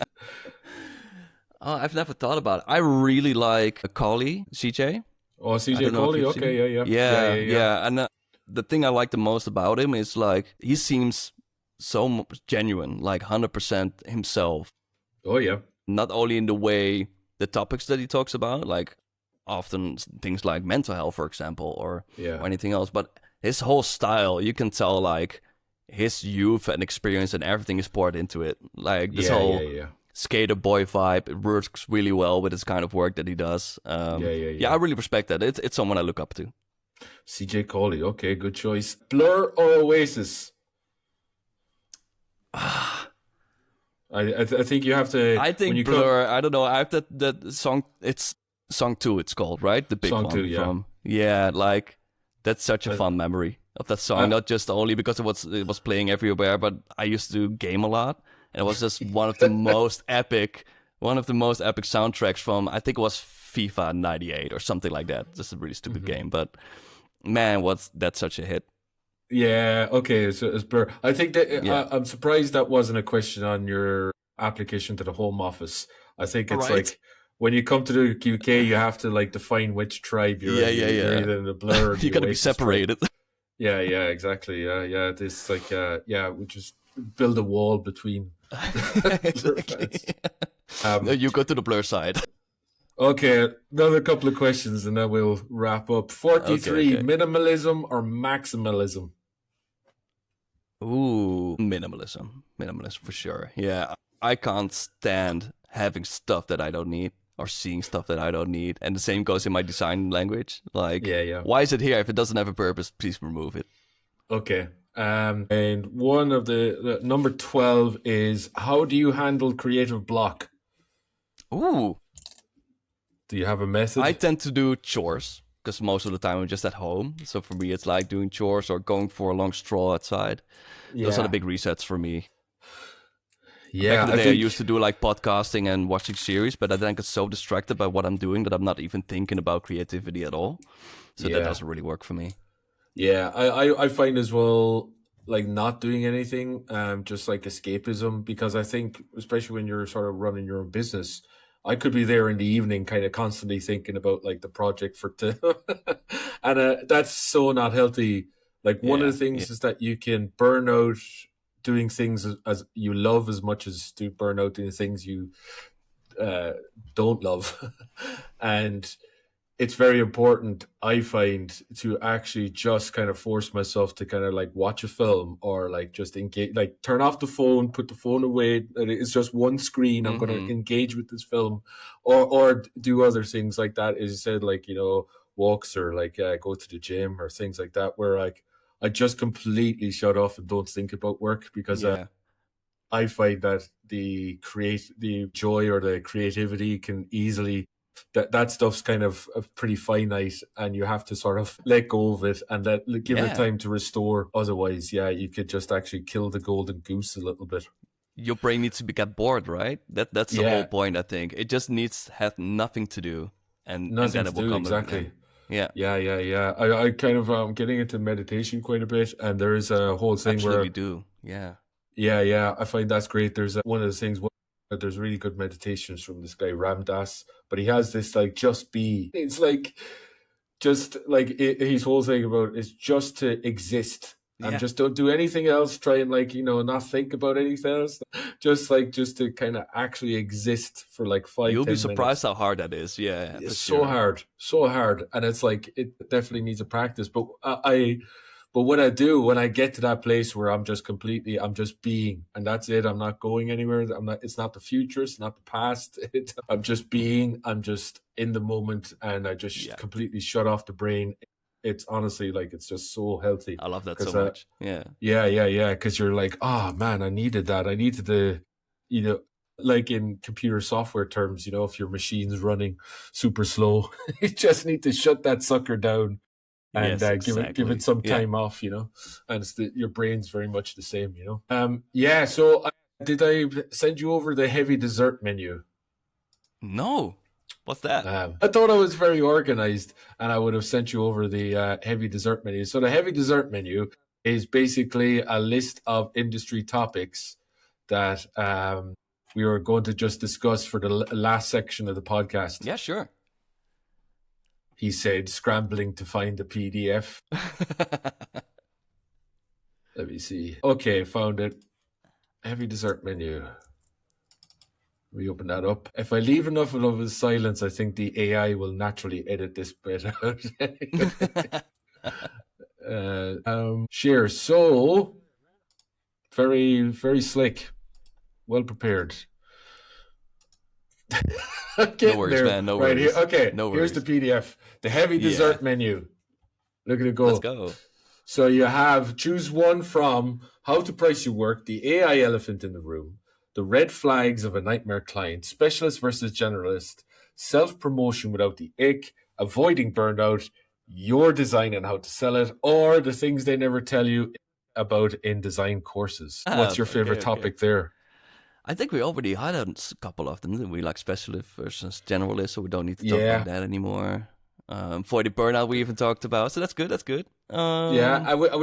Oh, I've never thought about it. I really like Collie, CJ. oh, I CJ don't know if Coley. you've seen Okay, him. yeah, Yeah, yeah. yeah. And the thing I like the most about him is like he seems so genuine, like 100% himself. Oh, yeah. Not only in the way the topics that he talks about, like often things like mental health, for example, Yeah. or anything else, but his whole style, you can tell like his youth and experience and everything is poured into it. Like this whole Yeah. skater boy vibe, it works really well with his kind of work that he does. Yeah, I really respect that. It's someone I look up to. CJ Coley. Okay, good choice. Blur or Oasis? I think you have to I when think you Blur. I don't know. I have that song. It's song 2. It's called, right, the big song one two, yeah. from. Yeah, like that's such a Uh, fun memory of that song. uh, Not just only because it was playing everywhere, but I used to game a lot, and it was just one of the most epic soundtracks from. I think it was FIFA '98 or something like that. Just a really stupid mhm. game, but man, what's that such a hit? Yeah, okay, so it's Blur. I think that Yeah, I'm surprised that wasn't a question on your application to the Home Office. I think it's right. like when you come to the UK, you have to like define which tribe you're Yeah, in. yeah, You're yeah. either in the Blur or You the gotta be Oasis tribe. separated. Yeah, exactly. Yeah. This like yeah, we just build a wall between Blur Exactly. fans. No, Um, you go to the Blur side. okay, another couple of questions and then we'll wrap up. Okay, 43, okay. minimalism or maximalism? Ooh, minimalism. Minimalism for sure. Yeah, I can't stand having stuff that I don't need or seeing stuff that I don't need. And the same goes in my design language. Like, Yeah. why is it here? If it doesn't have a purpose, please remove it. Okay. And one of the number 12 is how do you handle creative block? Ooh, Do you have a I method? tend to do chores because most of the time I'm just at home. So for me, it's like doing chores or going for a long stroll outside. Those are the Yeah. big resets for me. Back Yeah, in the I day, I think used to do like podcasting and watching series, but I then get so distracted by what I'm doing that I'm not even thinking about creativity at all. So that yeah. doesn't really work for me. Yeah, I find as well like not doing anything, just like escapism, because I think especially when you're sort of running your own business, I could be there in the evening, kind of constantly thinking about like the project for and that's so not healthy. Like one of Yeah, the yeah, things is that you can burn out doing things as you love as much as do burn out doing things you uh, don't love, and it's very important, I find, to actually just kind of force myself to kind of like watch a film or like just engage, like turn off the phone, put the phone away. It's just one screen. I'm going to hmm engage with this film, or do other things like that. As you said, like walks or like go to the gym or things like that, where like I just completely shut off and don't think about work because yeah, I find that the joy or the creativity can easily that stuff's kind of pretty finite, and you have to sort of let go of it and give it yeah. time to restore. Otherwise, yeah, you could just actually kill the golden goose a little bit. Your brain needs to get bored, right? That's the whole Yeah, point. I think it just needs to have nothing to do, and nothing then to it will do come. exactly. Yeah, Yeah. I kind of getting into meditation quite a bit, and there is a whole thing absolutely where do. Yeah. yeah, I find that's great. There's one of the things. There's really good meditations from this guy Ram Dass, but he has this like just be. It's like just like his whole thing about is just to exist and Yeah. just don't do anything else. Try and like not think about anything else. Just to kind of actually exist for like five You'll be ten surprised minutes. how hard that is. Yeah, for It's sure. so hard, and it's like it definitely needs a practice. But I But what I do when I get to that place where I'm just being, and that's it. I'm not going anywhere. It's not the future. It's not the past. I'm just being. I'm just in the moment, and I just completely shut off the brain. It's honestly like, it's just so healthy. I love that so much. Yeah. Because you're like, oh man, I needed that. I needed the, like in computer software terms, if your machine's running super slow, you just need to shut that sucker down and give it some time off, and your brain's very much the same, So did I send you over the heavy dessert menu? No. What's that? I thought I was very organized, and I would have sent you over the heavy dessert menu. So the heavy dessert menu is basically a list of industry topics that we were going to just discuss for the last section of the podcast. Yeah, sure. He said, scrambling to find the PDF. Let me see. Okay, found it. Heavy dessert menu. Reopen that up. If I leave enough of a silence, I think the AI will naturally edit this bit out. Share. So, very, very slick. Well prepared. No worries, man. No worries. Here. Okay, here's the PDF. The heavy dessert menu. Look at it go. Let's go. So you choose one from how to price your work, the AI elephant in the room, the red flags of a nightmare client, specialist versus generalist, self-promotion without the ick, avoiding burnout, your design and how to sell it, or the things they never tell you about in design courses. What's your favorite topic there? I think we already had a couple of them, didn't we? Like specialist versus generalist, so we don't need to talk about that anymore. For the burnout, we even talked about, so that's good. That's good. We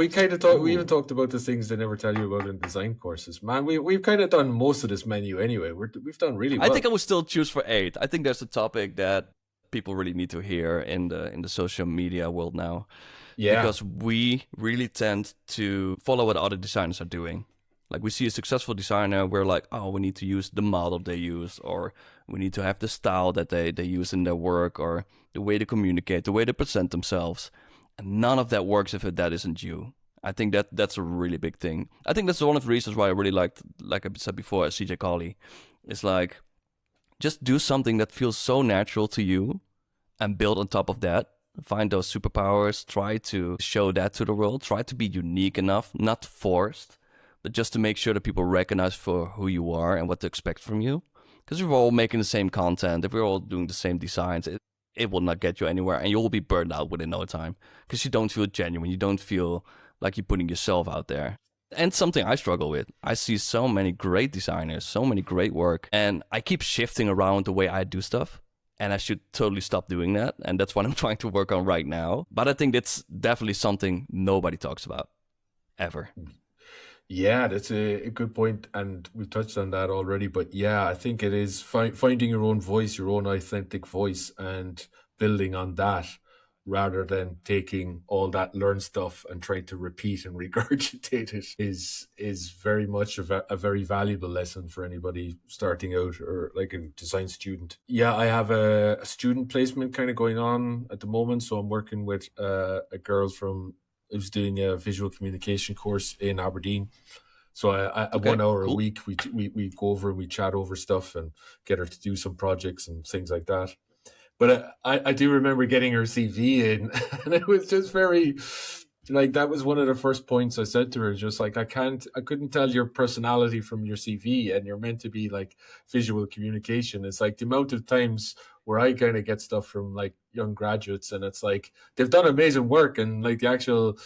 kind of talked. We even talked about the things they never tell you about in design courses. Man, we've kind of done most of this menu anyway. We've done really well. I think I would still choose for 8. I think there's a topic that people really need to hear in the social media world now. Yeah, because we really tend to follow what other designers are doing. Like we see a successful designer, we're like, oh, we need to use the model they use, or we need to have the style that they use in their work, or the way they communicate, the way they present themselves. And none of that works if that isn't you. I think that's a really big thing. I think that's one of the reasons why I really liked, like I said before, CJ Colley. It's like, just do something that feels so natural to you and build on top of that. Find those superpowers, try to show that to the world, try to be unique enough, not forced, but just to make sure that people recognize for who you are and what to expect from you. Because if we're all making the same content, if we're all doing the same designs, it will not get you anywhere, and you'll be burned out within no time because you don't feel genuine. You don't feel like you're putting yourself out there. And something I struggle with. I see so many great designers, so many great work, and I keep shifting around the way I do stuff. And I should totally stop doing that. And that's what I'm trying to work on right now. But I think that's definitely something nobody talks about, ever. Yeah, that's a good point, and we touched on that already. But yeah, I think it is finding your own voice, your own authentic voice, and building on that, rather than taking all that learned stuff and trying to repeat and regurgitate it is very much a very valuable lesson for anybody starting out or like a design student. Yeah, I have a student placement kind of going on at the moment. So I'm working with a girl who's doing a visual communication course in Aberdeen. So I 1 hour a week, we go over and we chat over stuff and get her to do some projects and things like that. But I do remember getting her CV in, and it was just very, like, that was one of the first points I said to her, just like, I couldn't tell your personality from your CV, and you're meant to be like visual communication. It's like the amount of times where I kind of get stuff from like young graduates, and it's like, they've done amazing work, and like the actual,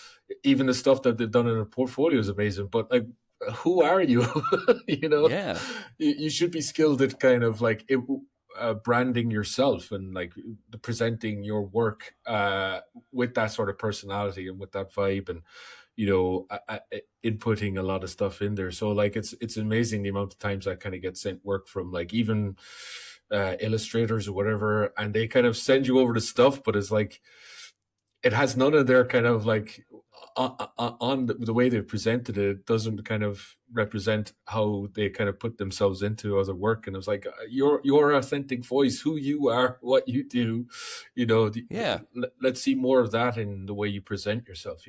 even the stuff that they've done in their portfolio is amazing, but like, who are you? Yeah. You should be skilled at kind of like branding yourself and like presenting your work with that sort of personality and with that vibe, and inputting a lot of stuff in there. So like it's amazing the amount of times I kind of get sent work from like even illustrators or whatever, and they kind of send you over the stuff, but it's like it has none of their kind of like on the way they presented it. It doesn't kind of represent how they kind of put themselves into other work. And it was like your authentic voice, who you are, what you do, let's see more of that in the way you present yourself,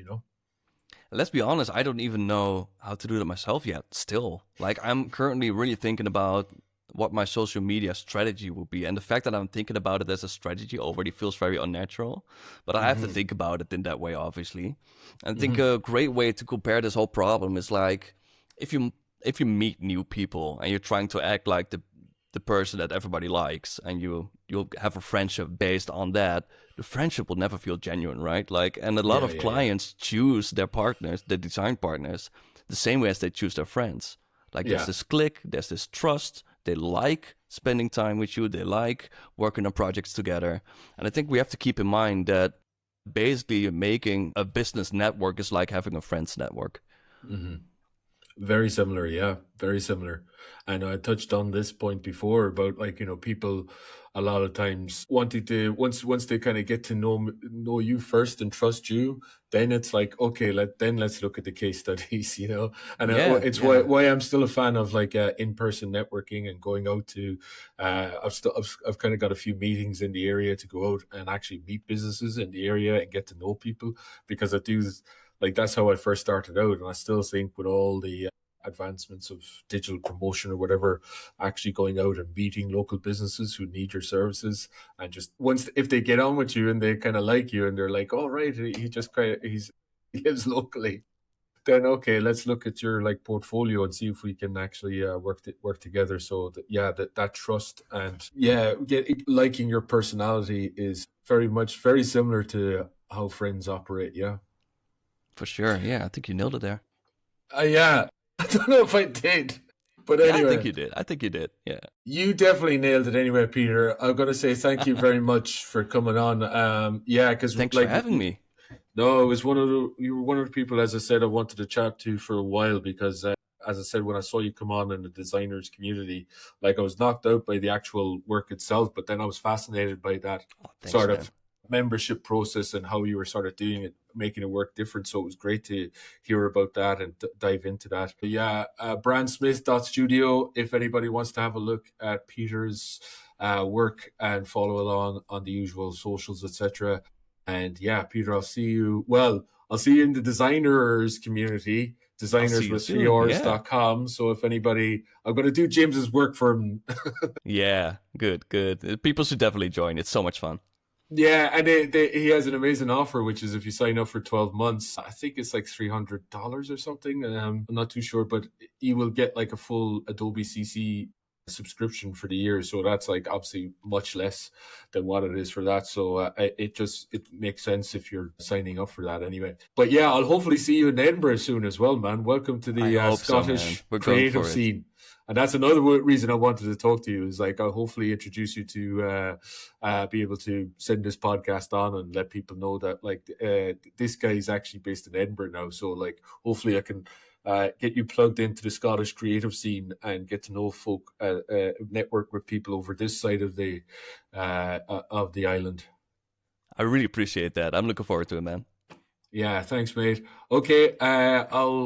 Let's be honest, I don't even know how to do that myself yet, still. Like, I'm currently really thinking about what my social media strategy would be. And the fact that I'm thinking about it as a strategy already feels very unnatural. But I have to Hmm. think about it in that way, obviously. And I think Hmm. a great way to compare this whole problem is like if you if you meet new people and you're trying to act like the person that everybody likes, and you'll have a friendship based on that, the friendship will never feel genuine, right? Like, and a lot Yeah, of yeah, yeah. clients choose their partners, their design partners, the same way as they choose their friends. Like, there's Yeah. this click, there's this trust. They like spending time with you. They like working on projects together. And I think we have to keep in mind that basically making a business network is like having a friends network. Hmm. Very similar, yeah, very similar. And I touched on this point before about like, people a lot of times wanting to once they kind of get to know you first and trust you, then it's like, okay, let's look at the case studies, And Yeah, it's why yeah. I'm still a fan of like in-person networking and going out to I've kind of got a few meetings in the area to go out and actually meet businesses in the area and get to know people, because I do like that's how I first started out, and I still think with all the advancements of digital promotion or whatever, actually going out and meeting local businesses who need your services, and just once if they get on with you and they kind of like you and they're like, oh right, he just kind of he lives locally, then okay, let's look at your like portfolio and see if we can actually work together. So that trust and liking your personality is very similar to how friends operate. Yeah. For sure. Yeah, I think you nailed it there. Yeah, I don't know if I did, but Yeah, I think anyway, you did. I think you did. Yeah. you definitely nailed it. Anyway, Peter, I'm gonna say thank you very much for coming on. Yeah, because Thanks for like having me. no, it was you were one of the people, as I said, I wanted to chat to for a while because, as I said, when I saw you come on in the designers community, like I was knocked out by the actual work itself, but then I was fascinated by that Oh, thanks, sort man. of membership process and how you were sort of doing it, making it work different. So it was great to hear about that and dive into that. But yeah, Brandsmith Studio. If anybody wants to have a look at Peter's work and follow along on the usual socials, etc. And yeah, Peter, I'll see you. Well, I'll see you in the designers community, I'll see designers you with three soon. Yeah. R's.com. So if anybody, I'm going to do James's work for him. Yeah. Good, good. People should definitely join. It's so much fun. Yeah, and he has an amazing offer, which is if you sign up for 12 months, I think it's like $300 or something. I'm not too sure, but you will get like a full Adobe CC subscription for the year. So that's like obviously much less than what it is for that. So it makes sense if you're signing up for that anyway. But yeah, I'll hopefully see you in Edinburgh soon as well, man. Welcome to I the hope so, man. Scottish We're going creative for it. scene. And that's another reason I wanted to talk to you, is like I'll hopefully introduce you to be able to send this podcast on and let people know that like this guy is actually based in Edinburgh now. So like hopefully I can get you plugged into the Scottish creative scene and get to know folk, network with people over this side of the island. I really appreciate that. I'm looking forward to it, man. Yeah, thanks, mate. Okay, I'll